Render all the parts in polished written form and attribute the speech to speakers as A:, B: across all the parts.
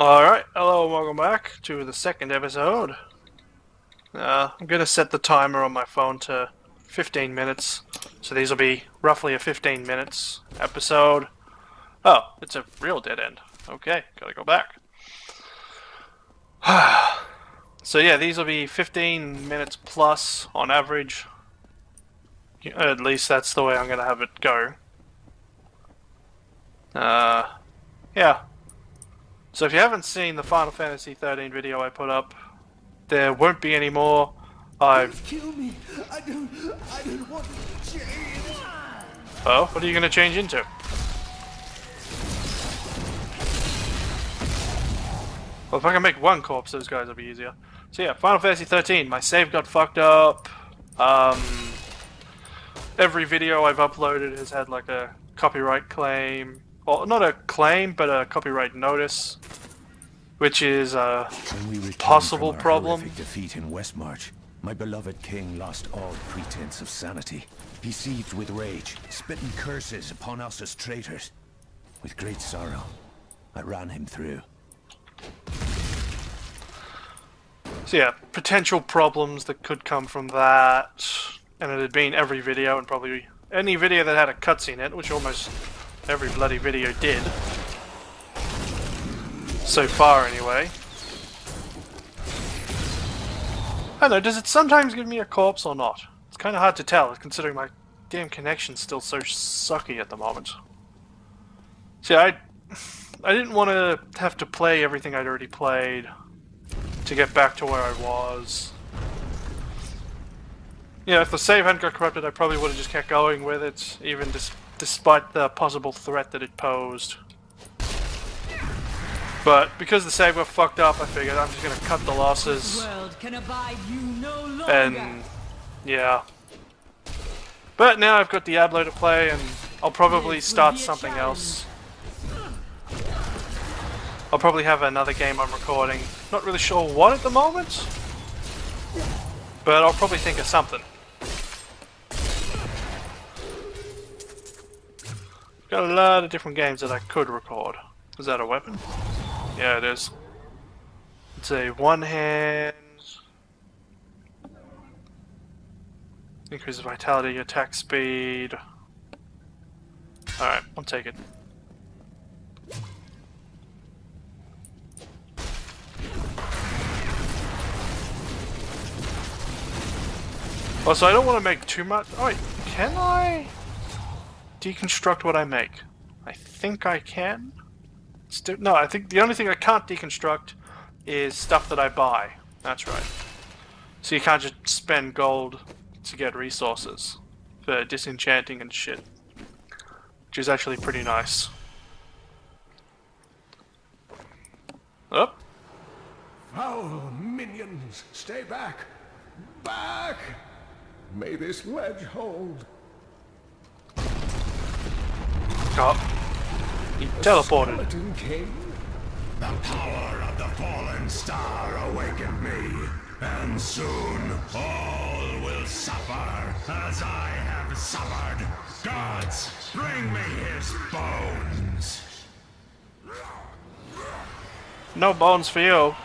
A: Alright, hello and welcome back to the second episode. I'm going to set the timer on my phone to 15 minutes, so these will be roughly a 15 minutes episode. Oh, it's a real dead end. Okay, gotta go back. So yeah, these will be 15 minutes plus on average. At least that's the way I'm going to have it go. Yeah. So if you haven't seen the Final Fantasy 13 video I put up, there won't be any more.
B: Kill me. I don't want to change.
A: Oh, what are you going to change into? Well, if I can make one corpse, those guys will be easier. So yeah, Final Fantasy 13, my save got fucked up. Every video I've uploaded has had like a copyright claim. Well, not a claim, but a copyright notice. Which is a possible problem.
B: Defeat in Westmarch, my beloved king lost all pretense of sanity. He seethed with rage, spitting curses upon us as traitors. With great sorrow, I ran him through.
A: So yeah, potential problems that could come from that. And it had been every video, and probably any video that had a cutscene in it, which almost every bloody video did. So far, anyway. I don't know, does it sometimes give me a corpse or not? It's kind of hard to tell, considering my damn connection's still so sucky at the moment. See, I didn't want to have to play everything I'd already played to get back to where I was. Yeah, if the save hadn't got corrupted, I probably would have just kept going with it, even despite the possible threat that it posed. But because the save got fucked up, I figured I'm just gonna cut the losses. And yeah. But now I've got Diablo to play, and I'll probably start something else. I'll probably have another game I'm recording. Not really sure what at the moment, but I'll probably think of something. Got a lot of different games that I could record. Is that a weapon? Yeah, it is. It's a one-hand. Increase the vitality, attack speed. Alright, I'll take it. Also, I don't want to make too much. Oh, wait, can I deconstruct what I make? I think I can. No, I think the only thing I can't deconstruct is stuff that I buy. That's right. So you can't just spend gold to get resources for disenchanting and shit. Which is actually pretty nice. Oh.
C: Foul minions, stay back! Back! May this ledge hold.
A: Oh. He teleported.
C: King? The power of the fallen star awakened me, and soon all will suffer as I have suffered. Gods, bring me his bones.
A: No bones for you.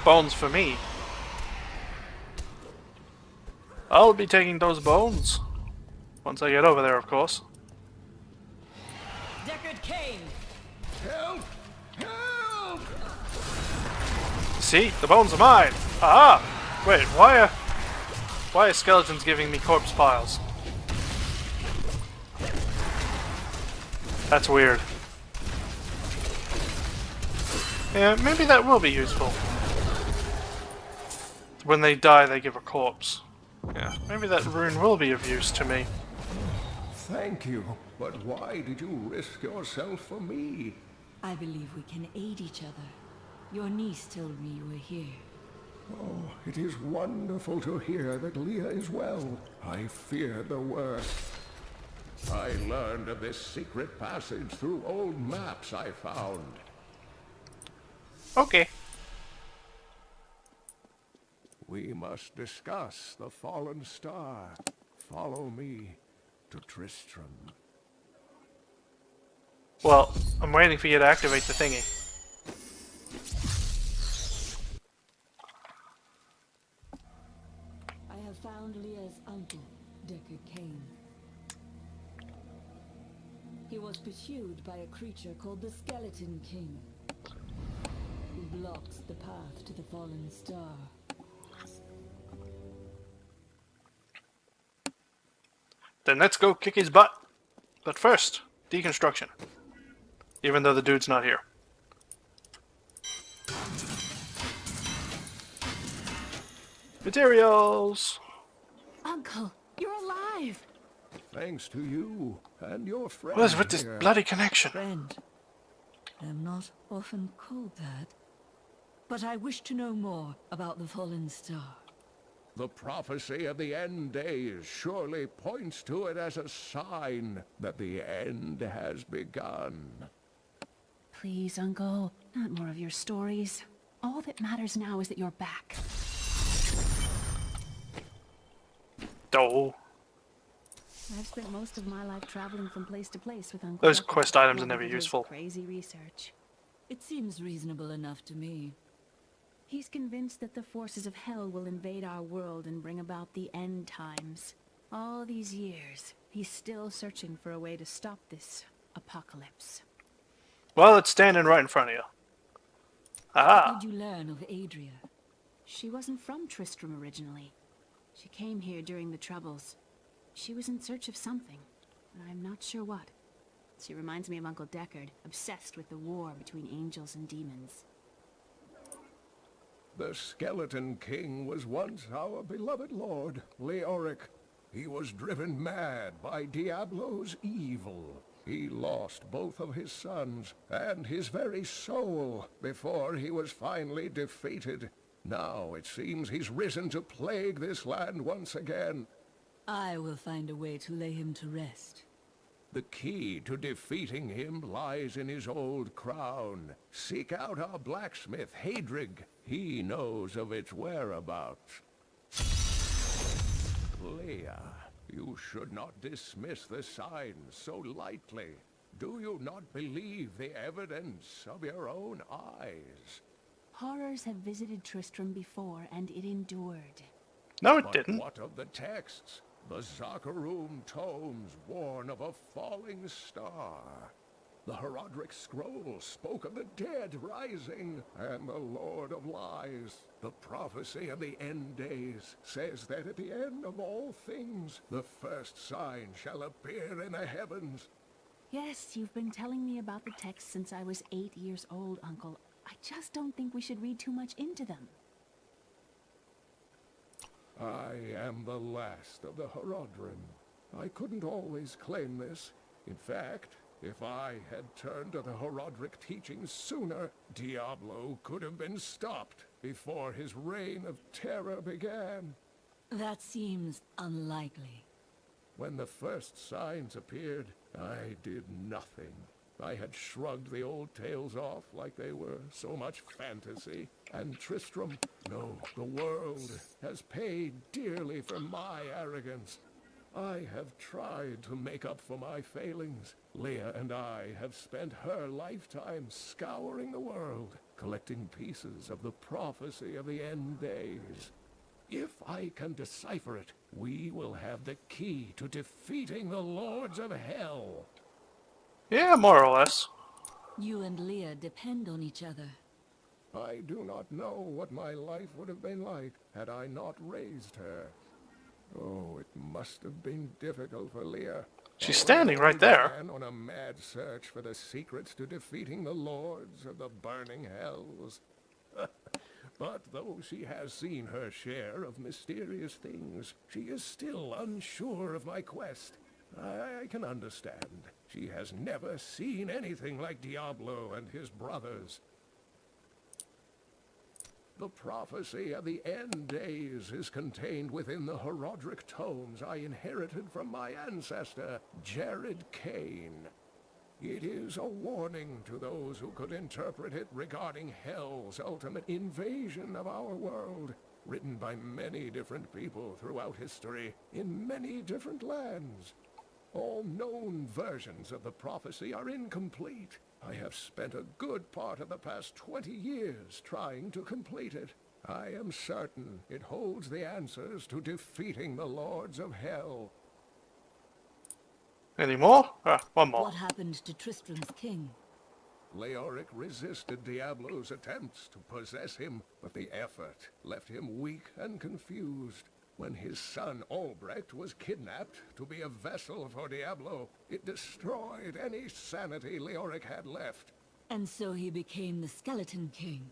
A: Bones for me. I'll be taking those bones. Once I get over there, of course.
C: Help! Help!
A: See? The bones are mine! Aha! Wait, why are skeletons giving me corpse piles? That's weird. Yeah, maybe that will be useful. When they die, they give a corpse. Yeah, maybe that rune will be of use to me.
C: Thank you, but why did you risk yourself for me?
D: I believe we can aid each other. Your niece told me you were here.
C: Oh, it is wonderful to hear that Leah is well. I feared the worst. I learned of this secret passage through old maps I found.
A: Okay.
C: We must discuss the fallen star. Follow me to Tristram.
A: Well, I'm waiting for you to activate the thingy.
D: pursued by a creature called the Skeleton King, who blocks the path to the fallen star.
A: Then let's go kick his butt. But first, deconstruction. Even though the dude's not here. Materials!
E: Uncle, you're alive!
B: Thanks to you and your friend.
A: What is with this
B: here.
A: bloody connection?
D: Friend. I'm not often called that. But I wish to know more about the fallen star.
B: The prophecy of the end days surely points to it as a sign that the end has begun.
E: Please, Uncle, not more of your stories. All that matters now is that you're back.
A: Oh.
E: I've spent most of my life traveling from place to place with Uncle.
A: Those
E: Decker,
A: quest items are
E: along
A: never
E: with his
A: useful.
E: Crazy research.
D: It seems reasonable enough to me.
E: He's convinced that the forces of hell will invade our world and bring about the end times. All these years, he's still searching for a way to stop this apocalypse.
A: Well, it's standing right in front of you. Ah.
D: What did you learn of Adria?
E: She wasn't from Tristram originally. She came here during the Troubles. She was in search of something. I'm not sure what. She reminds me of Uncle Deckard, obsessed with the war between angels and demons.
B: The Skeleton King was once our beloved lord, Leoric. He was driven mad by Diablo's evil. He lost both of his sons and his very soul before he was finally defeated. Now it seems he's risen to plague this land once again.
D: I will find a way to lay him to rest.
B: The key to defeating him lies in his old crown. Seek out our blacksmith, Hadrig. He knows of its whereabouts. Leia, you should not dismiss the signs so lightly. Do you not believe the evidence of your own eyes?
E: Horrors have visited Tristram before, and it endured.
A: No, it
B: But
A: didn't.
B: what of the texts? The Zakharum tomes warn of a falling star. The Herodric scroll spoke of the dead rising, and the Lord of Lies. The prophecy of the end days says that at the end of all things, the first sign shall appear in the heavens.
E: Yes, you've been telling me about the texts since I was 8 years old, Uncle. I just don't think we should read too much into them.
B: I am the last of the Herodrim. I couldn't always claim this. In fact, if I had turned to the Herodric teachings sooner, Diablo could have been stopped before his reign of terror began.
D: That seems unlikely.
B: When the first signs appeared, I did nothing. I had shrugged the old tales off like they were so much fantasy. And Tristram, no, the world has paid dearly for my arrogance. I have tried to make up for my failings. Leia and I have spent her lifetime scouring the world, collecting pieces of the prophecy of the end days. If I can decipher it, we will have the key to defeating the lords of hell.
A: Yeah, more or less.
D: You and Leah depend on each other.
B: I do not know what my life would have been like had I not raised her. Oh, it must have been difficult for Leah.
A: She's standing right there.
B: On a mad search for the secrets to defeating the lords of the burning hells. But though she has seen her share of mysterious things, she is still unsure of my quest. I can understand. She has never seen anything like Diablo and his brothers. The prophecy of the end days is contained within the Herodric tomes I inherited from my ancestor, Jared Kane. It is a warning to those who could interpret it regarding hell's ultimate invasion of our world, written by many different people throughout history, in many different lands. All known versions of the prophecy are incomplete. I have spent a good part of the past 20 years trying to complete it. I am certain it holds the answers to defeating the lords of hell.
A: Any more? One more.
D: What happened to Tristram's king?
F: Leoric resisted Diablo's attempts to possess him, but the effort left him weak and confused. When his son Albrecht was kidnapped to be a vessel for Diablo, it destroyed any sanity Leoric had left.
D: And so he became the Skeleton King.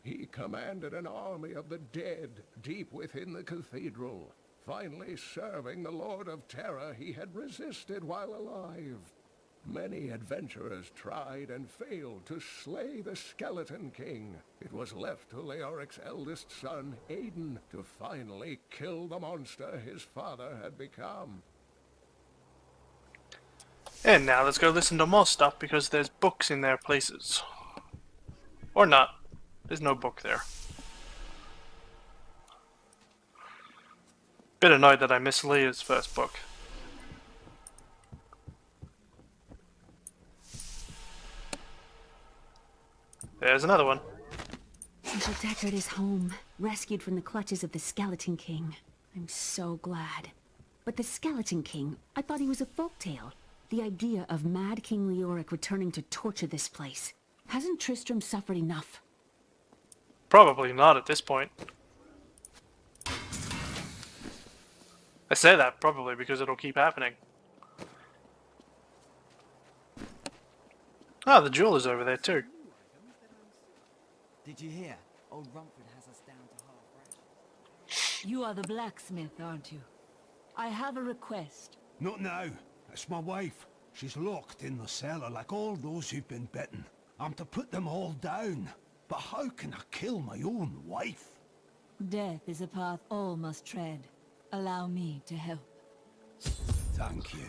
F: He commanded an army of the dead deep within the cathedral, finally serving the Lord of Terror he had resisted while alive. Many adventurers tried and failed to slay the Skeleton King. It was left to Leoric's eldest son, Aiden, to finally kill the monster his father had become.
A: And now let's go listen to more stuff because there's books in their places. Or not. There's no book there. Bit annoyed that I missed Leah's first book. There's another one.
E: Uncle Deckard is home, rescued from the clutches of the Skeleton King. I'm so glad. But the Skeleton King, I thought he was a folktale. The idea of Mad King Leoric returning to torture this place. Hasn't Tristram suffered enough?
A: Probably not at this point. I say that probably because it'll keep happening. Ah, the jeweller's over there too.
G: Did you hear? Old Rumford has us down to half rations.
D: You are the blacksmith, aren't you? I have a request.
H: Not now. It's my wife. She's locked in the cellar like all those who've been bitten. I'm to put them all down. But how can I kill my own wife?
D: Death is a path all must tread. Allow me to help.
H: Thank you.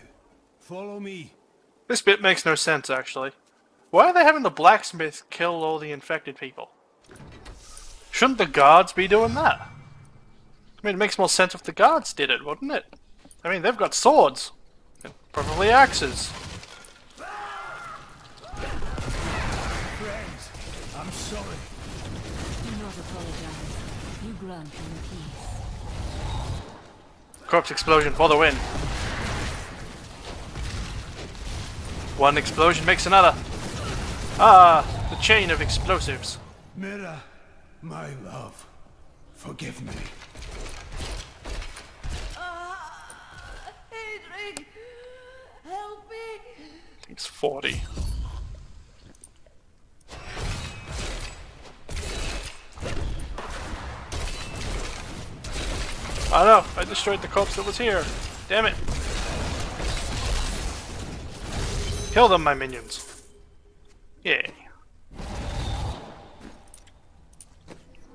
H: Follow me.
A: This bit makes no sense, actually. Why are they having the blacksmith kill all the infected people? Shouldn't the guards be doing that? I mean, it makes more sense if the guards did it, wouldn't it? I mean, they've got swords. And probably axes.
H: Friends, I'm sorry.
D: Do not apologize. You grant me peace.
A: Corpse explosion for the win. One explosion makes another. Ah, the chain of explosives.
H: Mira, my love, forgive me.
D: Adrian, help me.
A: I think it's 40. Oh no, I destroyed the corpse that was here. Damn it. Kill them, my minions. Yay.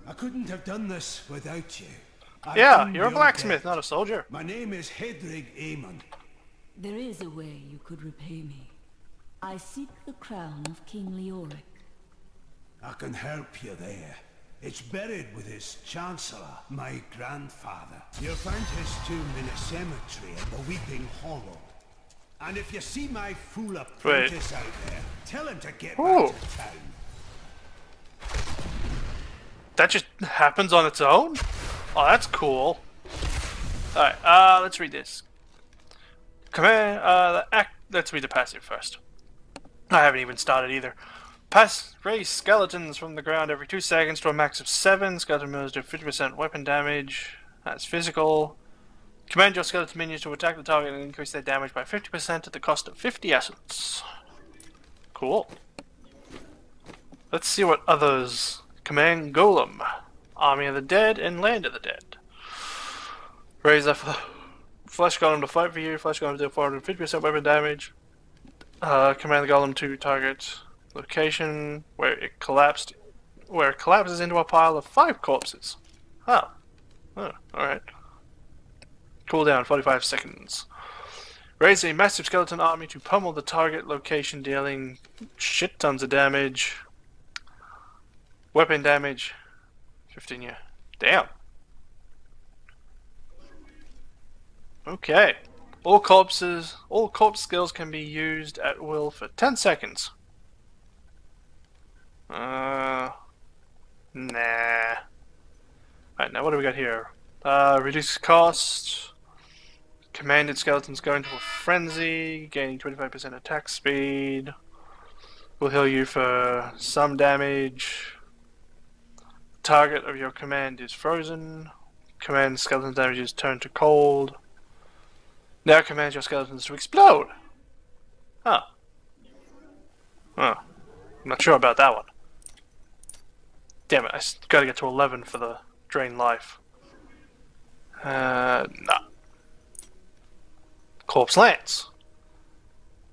H: I couldn't have done this without you.
A: Yeah,
H: I'm
A: you're a
H: your
A: blacksmith,
H: debt.
A: not a soldier.
H: My name is Hedrig Aemon.
D: There is a way you could repay me. I seek the crown of King Leoric.
H: I can help you there. It's buried with his chancellor, my grandfather. You'll find his tomb in a cemetery at the Weeping Hollow. And if you see my fool apprentice out there, tell him to get
A: Ooh.
H: back to town.
A: That just happens on its own? Oh, that's cool. Alright, let's read this. Command, let's read the passive first. I haven't even started either. Raise skeletons from the ground every 2 seconds to a max of 7. Skeleton moves do 50% weapon damage. That's physical. Command your skeleton minions to attack the target and increase their damage by 50% at the cost of 50 essence. Cool. Let's see what others... Command Golem. Army of the Dead and Land of the Dead. Raise a Flesh Golem to fight for you. Flesh Golem to do 450% weapon damage. Command the Golem to target location where it collapsed, where it collapses into a pile of 5 corpses. Oh, alright. Cooldown 45 seconds. Raise a massive skeleton army to pummel the target location, dealing shit tons of damage. Weapon damage 15, yeah. Damn. Okay. All corpse skills can be used at will for 10 seconds. Nah. Alright, now what do we got here? Reduce cost. commanded skeletons go into a frenzy, gaining 25% attack speed. Will heal you for some damage. Target of your command is frozen. Command skeleton damage is turned to cold. Now command your skeletons to explode. Huh. Huh. I'm not sure about that one. Damn it, I gotta get to 11 for the drain life. Nah. Corpse Lance.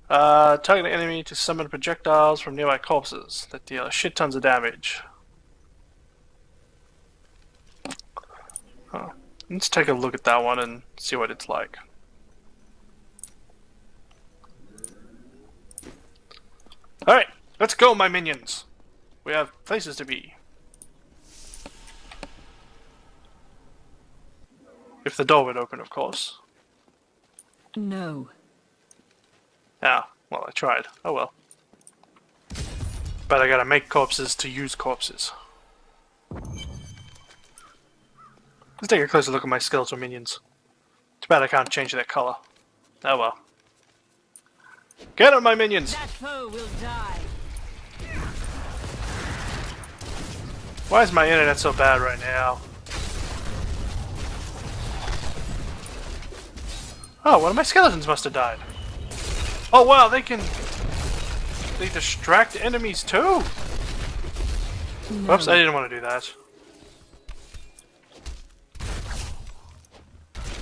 A: Target an enemy to summon projectiles from nearby corpses that deal a shit tons of damage. Huh. Let's take a look at that one and see what it's like. Alright, let's go, my minions. We have places to be. If the door would open, of course.
D: No.
A: Ah, well, I tried. Oh well. But I gotta make corpses to use corpses. Let's take a closer look at my skeletal minions. Too bad I can't change their color. Oh well. Get on, my minions!
D: That foe will die.
A: Why is my internet so bad right now? Oh, one of my skeletons must have died. Oh wow, they distract enemies too?
D: No.
A: Whoops, I didn't want to do that.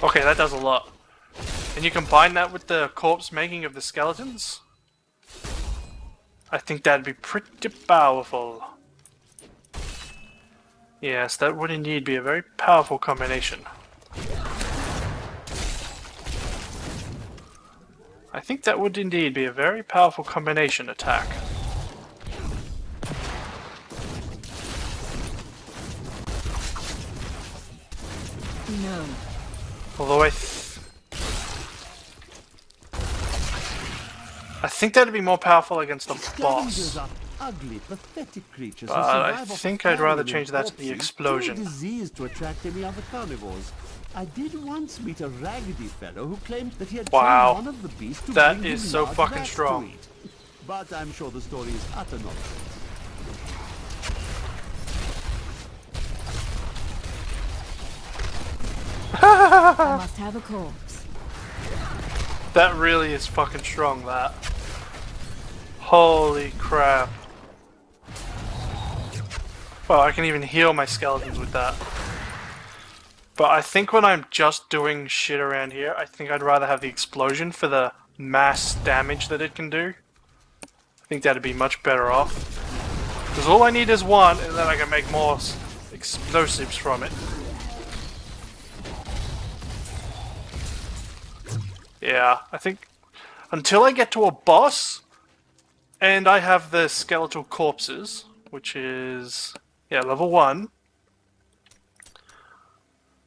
A: Okay, that does a lot. And you combine that with the corpse making of the skeletons? I think that'd be pretty powerful. Yes, that would indeed be a very powerful combination. I think that would indeed be a very powerful combination attack.
D: No.
A: Although I think that'd be more powerful against the boss.
I: Are ugly, pathetic creatures
A: But I think I'd rather change that to the explosion.
I: Too diseased to attract any other carnivores. I did once meet a raggedy fellow who claimed that he had
A: Wow.
I: trained one of the beasts to
A: That
I: bring
A: is
I: him
A: so
I: large
A: fucking
I: rats
A: strong.
I: to eat. But I'm sure the story is utter nonsense.
D: I must have a corpse.
A: That really is fucking strong, that. Holy crap. Well, I can even heal my skeletons with that. But I think when I'm just doing shit around here, I think I'd rather have the explosion for the mass damage that it can do. I think that'd be much better off. Because all I need is one, and then I can make more explosives from it. Yeah, I think until I get to a boss, and I have the skeletal corpses, which is, yeah, level 1.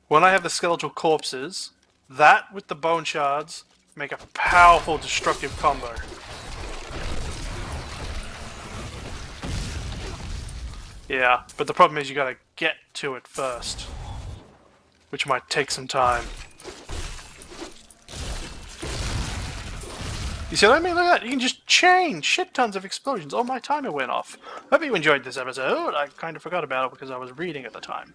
A: When I have the skeletal corpses, that with the bone shards make a powerful destructive combo. Yeah, but the problem is you gotta get to it first, which might take some time. You see what I mean? Look at that, you can just chain shit tons of explosions. Oh, my timer went off. Hope you enjoyed this episode. I kind of forgot about it because I was reading at the time.